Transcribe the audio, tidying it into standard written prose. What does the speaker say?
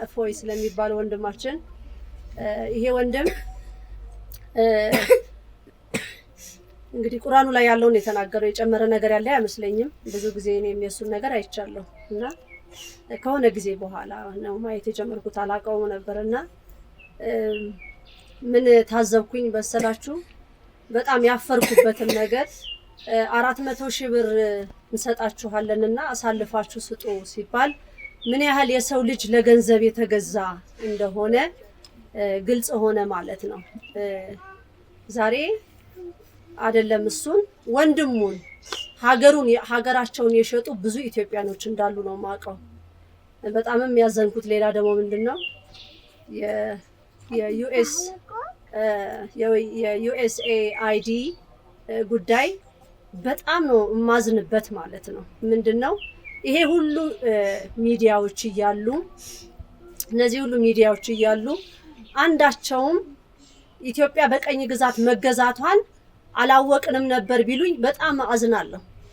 እፎይ ስለሚባል ወንድማችን ይሄ ወንድም እንግዲህ ቁርአኑ ላይ ያለውን የተናገረው የጨመረ ነገር ያለ አይመስለኝም። ብዙ ጊዜ እኔም የሱን ነገር አይቻለሁ እና ከሆነ ጊዜ በኋላ ነው ማየት የጀመርኩት አላቀው ነበርና ምን ታዘብኩኝ በሰላችሁ በጣም ያፈርኩበትን ነገር 400,000 ብር እንሰጣችኋለንና አሳልፋችሁ ስጡ ሲባል ምን ያህል የሰው ልጅ ለገንዘብ የተገዛ እንደሆነ ግልጽ ሆነ ማለት ነው። ዛሬ አይደለም እሱን ወንድሙን ሀገራቸውን የሸጡ ብዙ ኢትዮጵያኖች እንዳሉ ነው ማቀው። በጣምም ያዘንኩት ሌላ ደግሞ ምንድነው የዩኤስኤአይዲ ጉዳይ በጣም ነው ማዝንበት ማለት ነው። ምንድነው ይሄ ሁሉ ሚዲያዎች እያሉ እነዚህ ሁሉ ሚዲያዎች እያሉ አንዳቸውም ኢትዮጵያ በቀኝ ግዛት መገዛቷን አላወቅንም ነበር ቢሉኝ በጣም አዝናለሁ።